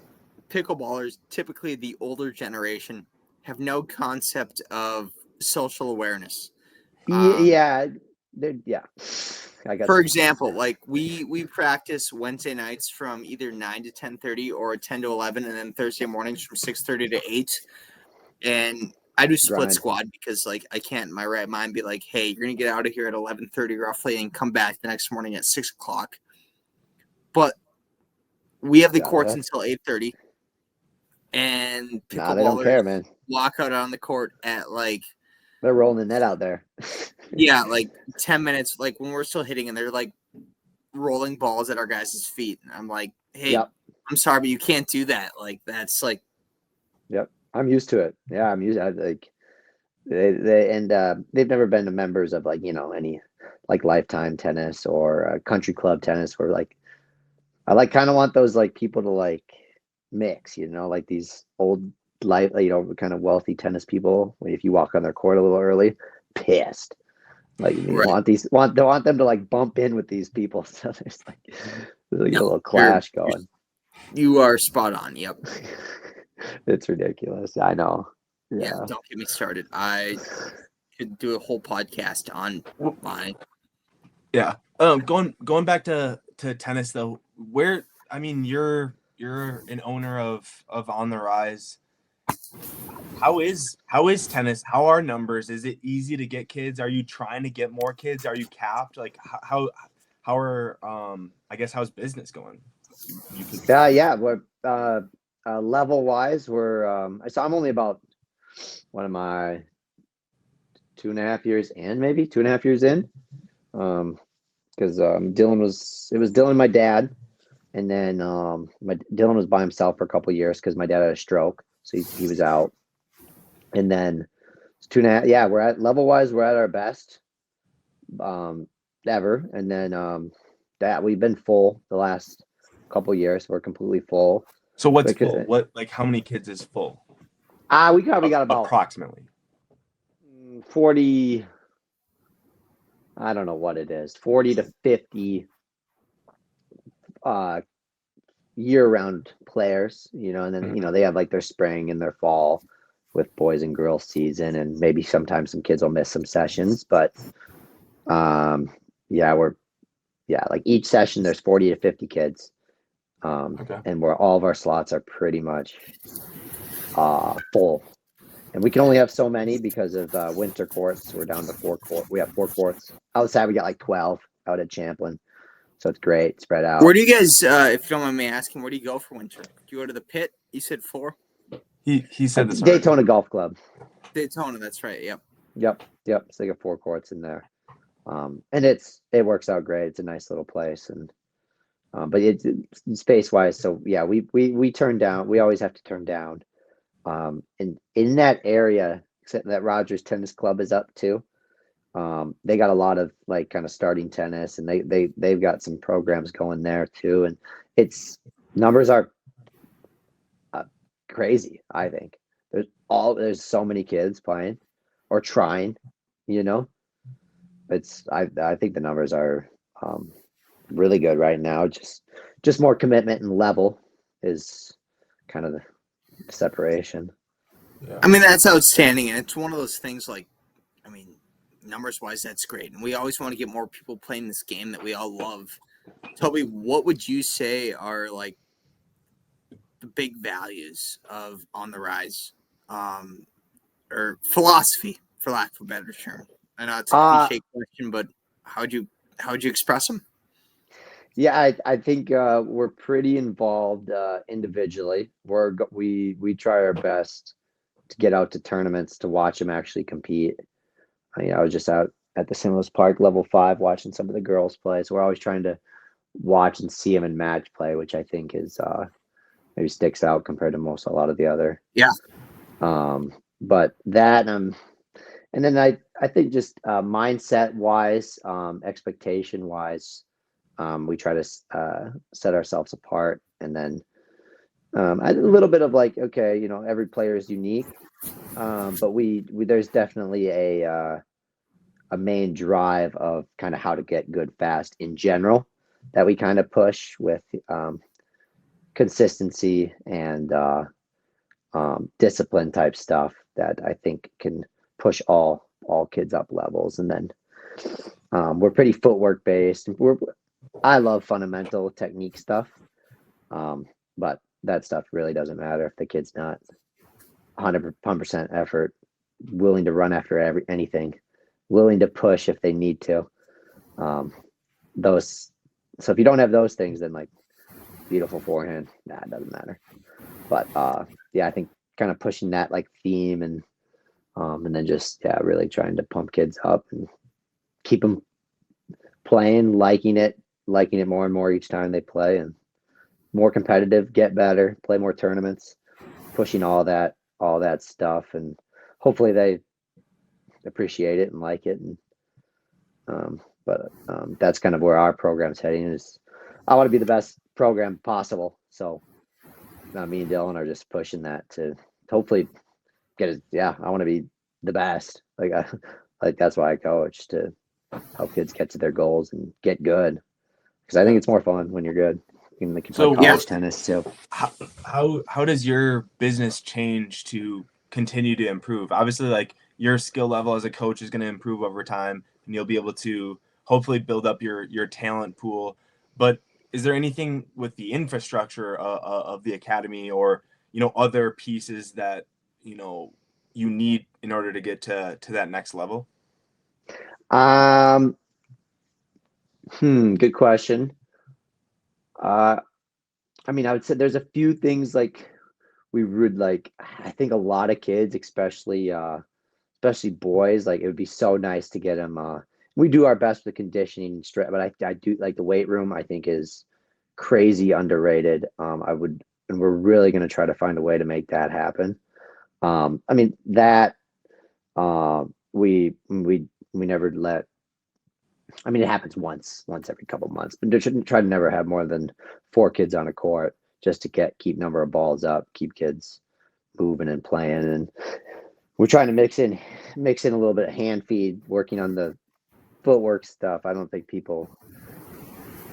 S2: pickleballers, typically the older generation, have no concept of social awareness.
S1: Yeah, yeah. I got
S2: For
S1: some.
S2: example, like we practice Wednesday nights from either 9 to 10:30 or 10 to 11, and then Thursday mornings from 6:30 to 8. And I do split
S1: Grind.
S2: squad because like I can't in my right mind be like, hey, you're gonna get out of here at 11:30 roughly and come back the next morning at 6 o'clock. But we have the
S1: Yeah,
S2: courts until 8:30, and
S1: nah, they don't
S2: pickleballers
S1: care, man.
S2: walk out on the court at like
S1: They're rolling the net out there.
S2: yeah, like 10 minutes, like when we're still hitting and they're like rolling balls at our guys' feet. And I'm like, hey,
S1: Yep.
S2: I'm sorry, but you can't do that. Like that's like
S1: Yep. I'm used to it. Yeah, I'm used. Like they've never been members of like any like Lifetime tennis or country club tennis where like I like kind of want those like people to like mix, like these old life, kind of wealthy tennis people. If you walk on their court a little early, pissed. Like you
S2: right.
S1: want them to like bump in with these people. So there's like a
S2: No,
S1: little clash going.
S2: you are spot on. Yep.
S1: It's ridiculous. I know.
S2: Yeah.
S1: Yeah.
S2: Don't get me started. I could do a whole podcast on mine.
S3: Yeah. Going back to tennis though, where I mean you're an owner of On the Rise. How is tennis? How are numbers? Is it easy to get kids? Are you trying to get more kids? Are you capped? Like how are I guess how's business going? You could
S1: Yeah. We're level wise, so I'm only about what am I 2.5 years in, maybe 2.5 years in. Because it was Dylan, my dad, and then Dylan was by himself for a couple of years because my dad had a stroke, so he was out. And then it's 2.5. Yeah, we're at level wise, we're at our best ever. And then that we've been full the last couple of years. We're completely full.
S3: So what's full? What like how many kids is full?
S1: We probably got about
S3: approximately
S1: 40. I don't know what it is, 40 to 50 year-round players, and then they have like their spring and their fall with boys and girls season, and maybe sometimes some kids will miss some sessions, but like each session there's 40 to 50 kids,
S3: okay.
S1: and where all of our slots are pretty much full, and we can only have so many because of winter courts. We're down to 4 court. We have 4 courts outside. We got like 12 out at Champlin. So it's great, spread out.
S2: Where do you guys, if you don't mind me asking, where do you go for winter? Do you go to the pit? You said 4?
S3: He said this
S1: Daytona
S3: already.
S1: Golf Club.
S2: Daytona, that's right. Yep.
S1: Yep. So they got 4 courts in there. And it works out great. It's a nice little place, and but it's space wise. So yeah, we turn down. We always have to turn down. And in that area, except that Rogers Tennis Club is up too. They got a lot of like kind of starting tennis, and they've got some programs going there too. And it's numbers are crazy. I think there's so many kids playing or trying. I think the numbers are really good right now. Just more commitment and level is kind of the separation.
S3: Yeah.
S2: I mean, that's outstanding, and it's one of those things. Like, I mean, numbers wise, that's great, and we always want to get more people playing this game that we all love. Toby, what would you say are like the big values of On the Rise, or philosophy, for lack of a better term? I know it's a
S1: Uh
S2: cliche question, but how would you express them?
S1: yeah, I think we're pretty involved individually. We try our best to get out to tournaments to watch them actually compete. I was just out at the Similis Park level 5 watching some of the girls play. So we're always trying to watch and see them in match play, which I think is maybe sticks out compared to a lot of the other.
S2: Yeah.
S1: But that and then I think just mindset wise, expectation wise, we try to set ourselves apart, and then a little bit of like, okay, every player is unique, but we there's definitely a main drive of kind of how to get good fast in general that we kind of push with consistency and discipline type stuff that I think can push all kids up levels. And then we're pretty footwork based. I love fundamental technique stuff, but that stuff really doesn't matter if the kid's not 100% effort, willing to run after anything, willing to push if they need to. Those. So if you don't have those things, then like beautiful forehand, it doesn't matter. But yeah, I think kind of pushing that like theme and then just really trying to pump kids up and keep them playing, liking it more and more each time they play, and more competitive, get better, play more tournaments, pushing all that stuff, and hopefully they appreciate it and like it. And but that's kind of where our program's heading. Is I want to be the best program possible. So me and Dylan are just pushing that to hopefully get it. Yeah, I want to be the best. Like that's why I coach, to help kids get to their goals and get good. Because I think it's more fun when you're good. You can play college tennis too.
S3: How does your business change to continue to improve? Obviously, like your skill level as a coach is going to improve over time, and you'll be able to hopefully build up your talent pool. But is there anything with the infrastructure of the academy, or other pieces that you need in order to get to that next level?
S1: Good question. I mean, I would say there's a few things like we would like. I think a lot of kids, especially boys, like it would be so nice to get them. We do our best with conditioning and strength, but I do like the weight room. I think is crazy underrated. And we're really going to try to find a way to make that happen. I mean that we never let. I mean, it happens once every couple months, but they shouldn't try to never have more than 4 kids on a court, just to keep number of balls up, keep kids moving and playing. And we're trying to mix in a little bit of hand feed, working on the footwork stuff. I don't think people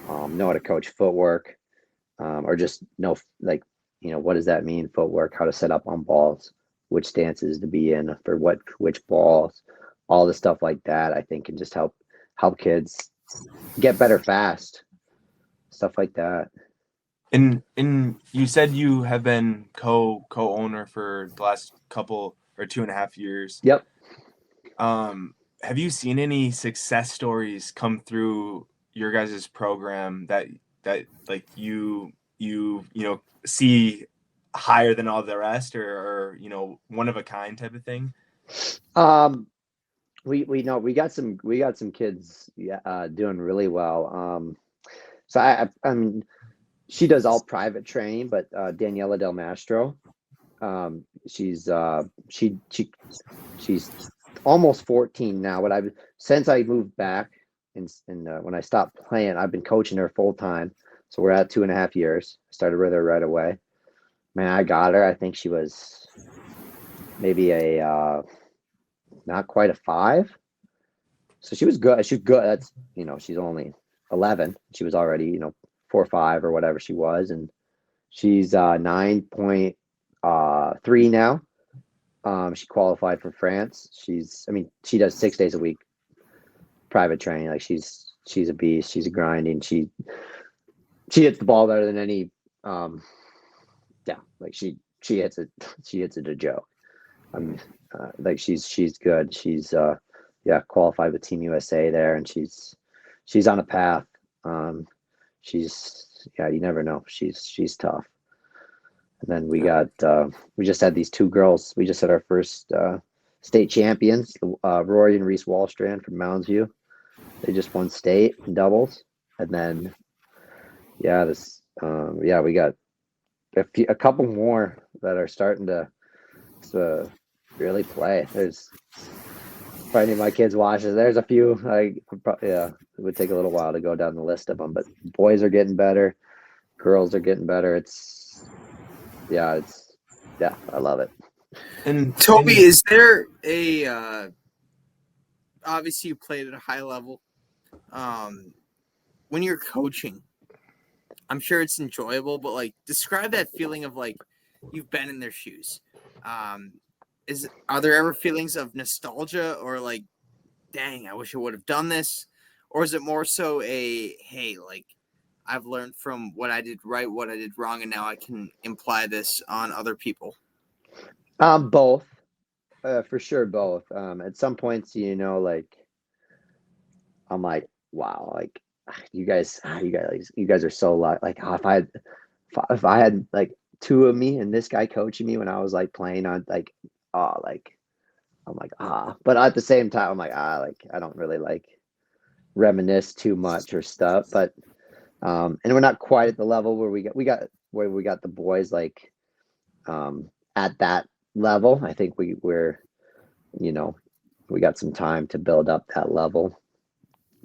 S1: know how to coach footwork, or just know, like, what does that mean, footwork, how to set up on balls, which stances to be in for which balls, all the stuff like that. I think can just help kids get better fast, stuff like that.
S3: And you said you have been co-owner for the last couple or 2.5 years.
S1: Yep.
S3: Have you seen any success stories come through your guys' program that like you see higher than all the rest, or one of a kind type of thing?
S1: We know we got some kids doing really well. So I mean, she does all private training, but Daniela Del Mastro, she's almost 14 now. But since I moved back and when I stopped playing, I've been coaching her full time. So we're at 2.5 years. I started with her right away. Man, I got her. I think she was maybe a not quite a 5. So she was good. She's good. That's she's only 11. She was already, 4.5 or whatever she was, and she's 9.3 now. She qualified for France. She does 6 days a week private training. Like she's a beast. She's a grinding. She hits the ball better than any. Like she hits it. She hits it a joke. Like she's good. She's qualified with Team USA there, and she's on a path. You never know. She's tough. And then we just had these two girls. We just had our first state champions, Rory and Reese Wallstrand from Mounds View. They just won state in doubles. And then, we got a couple more that are starting to really play. There's probably my kids watches. There's a few. It would take a little while to go down the list of them, but boys are getting better. Girls are getting better. I love it.
S2: And Toby, is there obviously you played at a high level. When you're coaching, I'm sure it's enjoyable, but like describe that feeling of like you've been in their shoes. Are there ever feelings of nostalgia or like, dang, I wish I would have done this? Or is it more so hey, like I've learned from what I did right, what I did wrong, and now I can imply this on other people?
S1: Both. For sure, both. At some points, like I'm like, wow, like you guys are so lucky. Like if I had like two of me and this guy coaching me when I was like playing on like, I'm like, but at the same time, I'm like, like I don't really like reminisce too much or stuff, but and we're not quite at the level where we got the boys like at that level. I think we're we got some time to build up that level,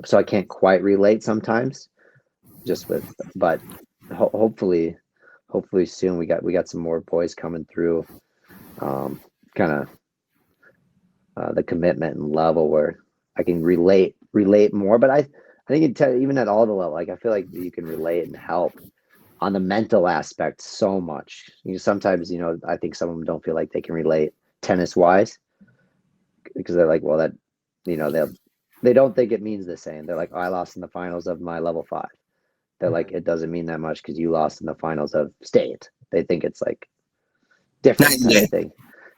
S1: so I can't quite relate sometimes but hopefully soon we got some more boys coming through, kind of the commitment and level where I can relate more. But I think even at all the level, like I feel like you can relate and help on the mental aspect so much. Sometimes I think some of them don't feel like they can relate tennis wise because they're like, well, that they don't think it means the same. They're like, I lost in the finals of my level 5. They're like, it doesn't mean that much because you lost in the finals of state. They think it's like different kind of thing.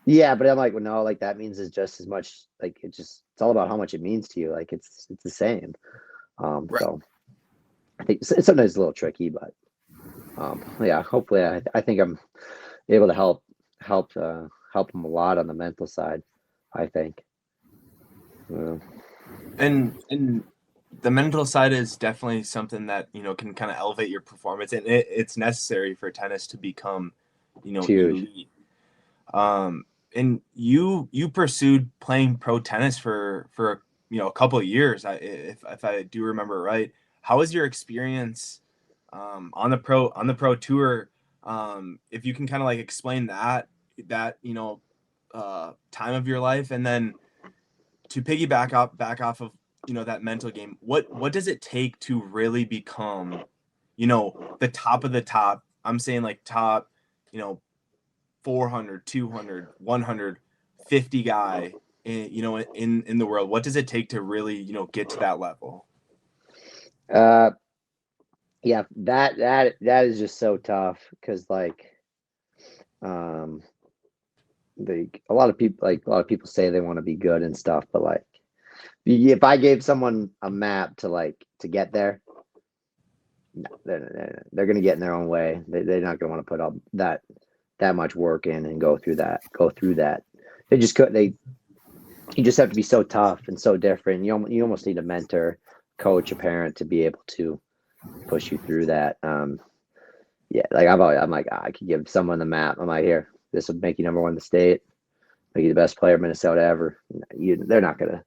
S1: Yeah, but I'm like, well, no, like that means it's just as much. Like it's all about how much it means to you. Like it's the same. Right. So I think it's sometimes a little tricky, but hopefully I think I'm able to help them a lot on the mental side. I think.
S3: And the mental side is definitely something that can kind of elevate your performance, and it's necessary for tennis to become elite. And you pursued playing pro tennis for a couple of years, if I do remember right. How was your experience on the pro tour? If you can kind of like explain that time of your life, and then to piggyback off of that mental game, what does it take to really become the top of the top? I'm saying like top 400, 200, 150 guy in the world. What does it take to really get to that level?
S1: Yeah, that is just so tough because like a lot of people say they want to be good and stuff, but like if I gave someone a map to get there, no, they're gonna get in their own way. They're not gonna want to put all that much work in and go through that. They just could. You just have to be so tough and so different. You almost need a mentor, coach, a parent to be able to push you through that. Like I'm like, I could give someone the map. I'm like, here, this would make you number 1 in the state, make you the best player in Minnesota ever. They're not gonna.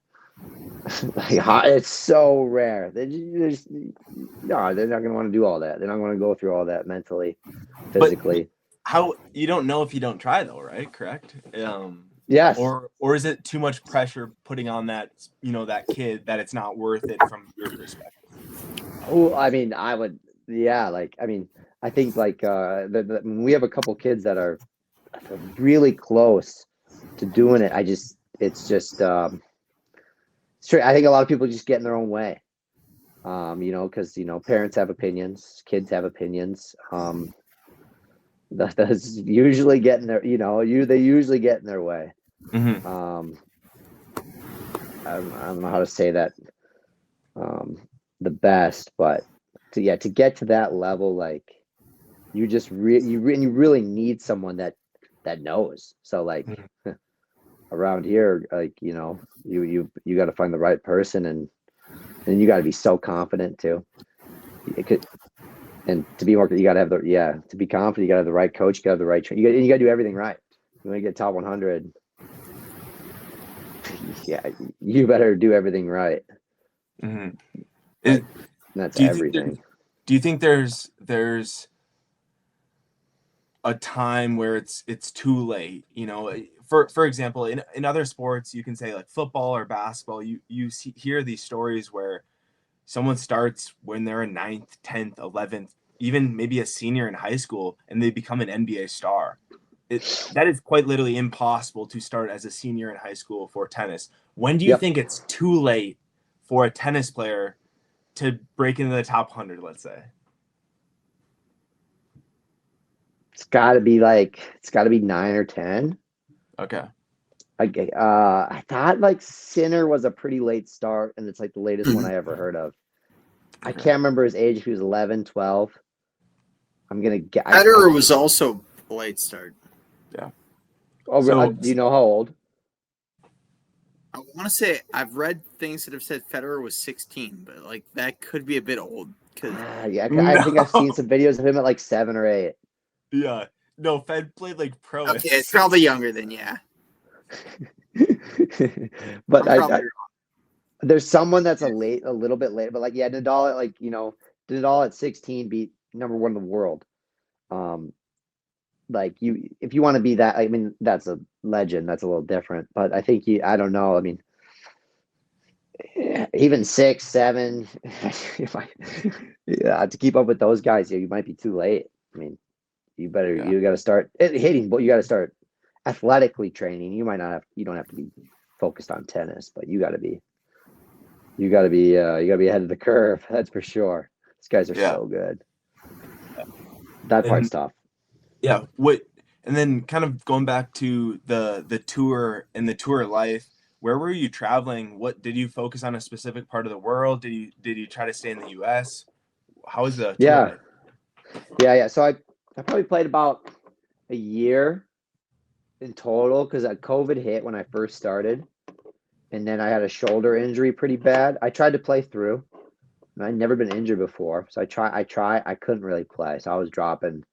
S1: It's so rare. They're not gonna want to do all that. They're not gonna go through all that mentally, physically.
S3: But how you don't know if you don't try though, right? Correct.
S1: Yes.
S3: Or is it too much pressure putting on that that kid that it's not worth it from your perspective?
S1: Oh, I mean, I would, yeah, like, I mean, I think like we have a couple kids that are really close to doing it. It's just, straight. I think a lot of people just get in their own way. Because parents have opinions, kids have opinions. That's usually get in their, they usually get in their way.
S3: Mm-hmm.
S1: I don't know how to say that the best, but to get to that level, like you really need someone that knows. So like around here, like you got to find the right person, and you got to be so confident too. It could, and to be more, you got to have to be confident. You got to have the right coach, you got to have the right train. You got to do everything right. You want to get top 100. Yeah, you better do everything right.
S3: Mm-hmm.
S1: That's
S3: do you
S1: everything.
S3: Do you think there's a time where it's too late? For example, in other sports, you can say like football or basketball, hear these stories where someone starts when they're a 9th, 10th, 11th, even maybe a senior in high school, and they become an NBA star. That is quite literally impossible to start as a senior in high school for tennis. When do you think it's too late for a tennis player to break into the top 100, let's say?
S1: It's got to be 9 or 10.
S3: Okay.
S1: I thought like Sinner was a pretty late start, and it's like the latest one I ever heard of. I can't remember his age, if he was 11, 12. I'm gonna get.
S2: Federer was also a late start.
S3: Yeah.
S1: Oh, do you know how old?
S2: I want to say I've read things that have said Federer was 16, but like that could be a bit old.
S1: I think I've seen some videos of him at like 7 or 8.
S3: Yeah. No, Fed played like pro.
S2: Okay, it's probably younger than
S1: But there's someone that's a little bit late, but like Nadal at Nadal at 16 beat number 1 in the world. Like if you want to be that, I mean, that's a legend. That's a little different, but I think I don't know. I mean, even 6, 7, to keep up with those guys, you might be too late. I mean, you got to start hitting, but you got to start athletically training. You don't have to be focused on tennis, but you got to be ahead of the curve. That's for sure. These guys are so good. That part's tough.
S3: Yeah. And then kind of going back to the tour and the tour life, where were you traveling? What did you focus on, a specific part of the world? Did you try to stay in the US? How was the tour life?
S1: Yeah. So I probably played about a year in total, because COVID hit when I first started, and then I had a shoulder injury pretty bad. I tried to play through, and I'd never been injured before, so I couldn't really play, so I was dropping.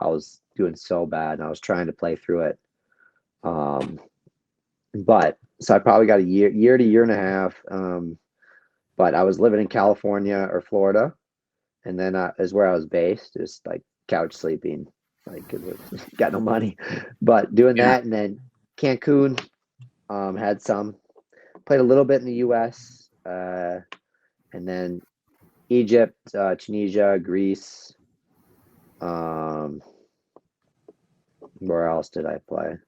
S1: I was doing so bad, and I was trying to play through it. But so I probably got a year to year and a half. But I was living in California or Florida, and then is where I was based, just like couch sleeping, like got no money, but doing that. And then Cancun, had played a little bit in the U.S., and then Egypt, Tunisia, Greece. Where else did I play?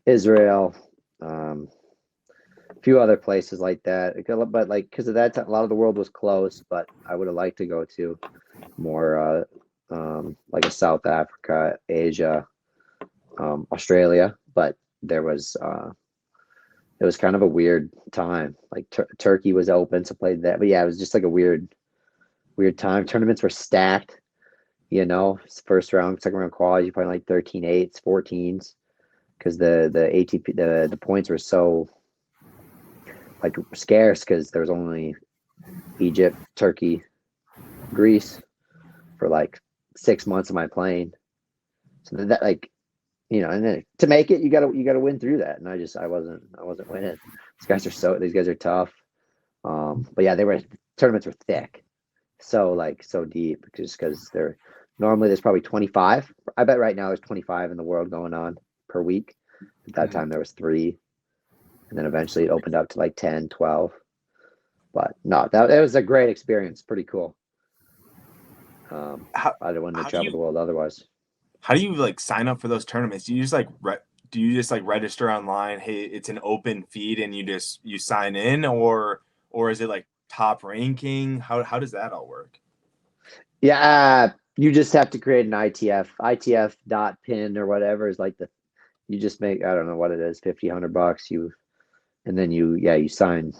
S1: Israel, a few other places like that. But like, because of that time, a lot of the world was closed. But I would have liked to go to more like a South Africa, Asia, Australia. But it was kind of a weird time. Like Turkey was open, so played that. But yeah, it was just like a weird time. Tournaments were stacked. First round, second round qualies, you play like 13-8s, 14s, because the ATP the points were so like scarce, because there was only Egypt, Turkey, Greece for like 6 months of my playing. So that like, and then to make it, you gotta win through that. And I wasn't winning. These guys are tough. But yeah, tournaments were thick, so deep, because there's probably 25. I bet right now there's 25 in the world going on per week. At that time there was 3, and then eventually it opened up to like 10, 12. But no, that it was a great experience. Pretty cool.
S3: How,
S1: I didn't want to
S3: how do
S1: travel
S3: you
S1: the world otherwise.
S3: how do you like sign up for those tournaments? Do you just like do you just like register online? Hey, it's an open feed and you sign in, or is it like top ranking? How does that all work?
S1: Yeah, you just have to create an ITF dot pin or whatever is like you just make, I don't know what it is, 50, $100. And then you sign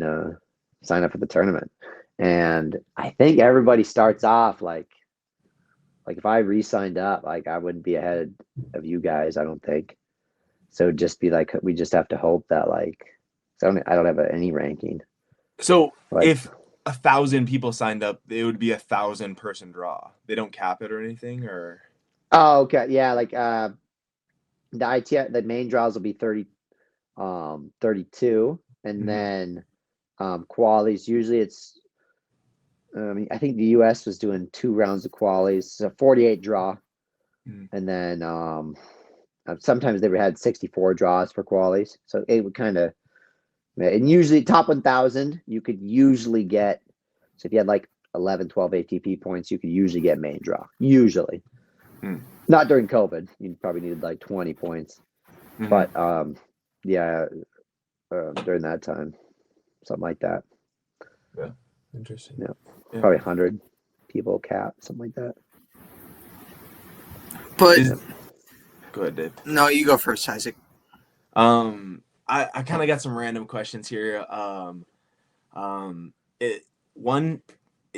S1: up for the tournament. And I think everybody starts off like if I re-signed up, like I wouldn't be ahead of you guys, I don't think. So it'd just be like we just have to hope that like, so I don't have any ranking.
S3: So
S1: But
S3: if 1,000 people signed up, it would be 1,000-person draw. They don't cap it or anything, or
S1: oh, okay, yeah, like the the main draws will be 32, and then qualies. Usually it's, I think the US was doing 2 rounds of qualies, so 48 draw, and then sometimes they had 64 draws for qualies. So it would kind of, and usually top 1,000, you could usually get, so if you had like 11, 12 ATP points, you could usually get main draw. Usually. Not during COVID. You probably needed like 20 points. But yeah, during that time, something like that.
S3: Yeah, interesting.
S1: Yeah, probably 100 people cap, something like that.
S2: But
S3: go ahead, Dave.
S2: No, you go first, Isaac.
S3: I kind of got some random questions here.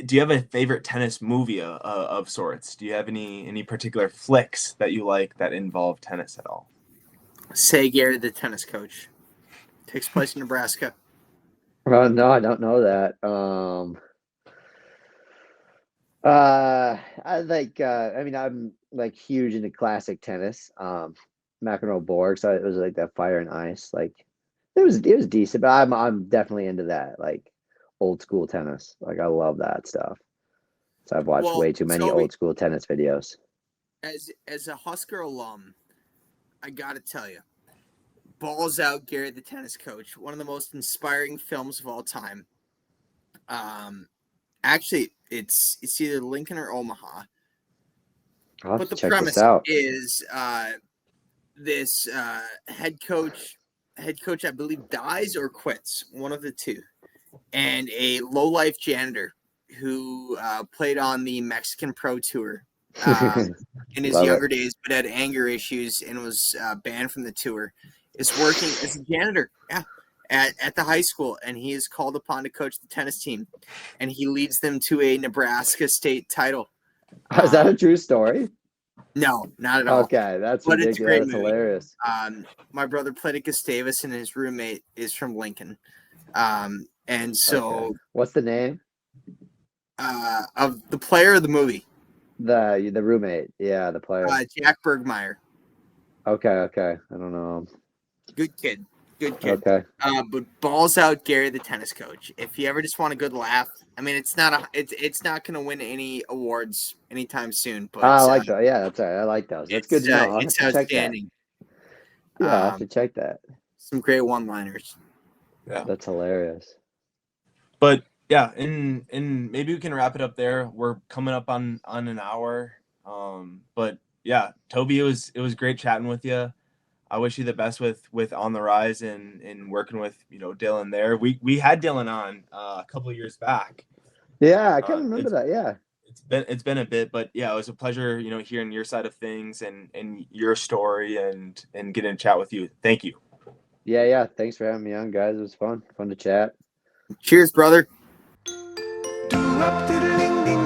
S3: Do you have a favorite tennis movie of sorts? Do you have any particular flicks that you like that involve tennis at all?
S2: Say Gary, the tennis coach. Takes place in Nebraska.
S1: No, I don't know that. I like. I'm like huge into classic tennis. McEnroe Borg, so it was like that Fire and Ice. Like it was decent, but I'm definitely into that like old school tennis. Like I love that stuff. So I've watched way too many old school tennis videos.
S2: As a Husker alum, I gotta tell you, balls out, Gary the tennis coach. One of the most inspiring films of all time. Actually, it's either Lincoln or Omaha. But the premise is this head coach, I believe, dies or quits, one of the two, and a low-life janitor who played on the Mexican Pro Tour in his younger days, but had anger issues and was banned from the tour, is working as a janitor at the high school, and he is called upon to coach the tennis team, and he leads them to a Nebraska state title.
S1: Is that a true story?
S2: No, not at all.
S1: Okay, that's
S2: but
S1: ridiculous.
S2: It's a great
S1: that's
S2: movie.
S1: Hilarious.
S2: My brother played at Gustavus, and his roommate is from Lincoln. And so,
S1: what's the name
S2: of the player of the movie?
S1: The roommate, yeah, the player.
S2: Jack Bergmeyer.
S1: Okay, I don't know.
S2: Good kid.
S1: Okay.
S2: But balls out, Gary the tennis coach. If you ever just want a good laugh, I mean, it's not going to win any awards anytime soon. But
S1: I like that. Yeah, that's right. I like those. That's good to know.
S2: It's outstanding.
S1: Yeah, I have to check that.
S2: Some great one-liners.
S3: Yeah,
S1: that's hilarious.
S3: But yeah, and maybe we can wrap it up there. We're coming up on an hour. But yeah, Toby, it was great chatting with you. I wish you the best with On the Rise and working with Dylan there. We had Dylan on a couple of years back.
S1: Yeah, I can remember that. Yeah,
S3: it's been a bit, but yeah, it was a pleasure hearing your side of things and your story and getting to chat with you. Thank you.
S1: Yeah. Thanks for having me on, guys. It was fun to chat.
S2: Cheers, brother.
S4: Do up to the ding ding.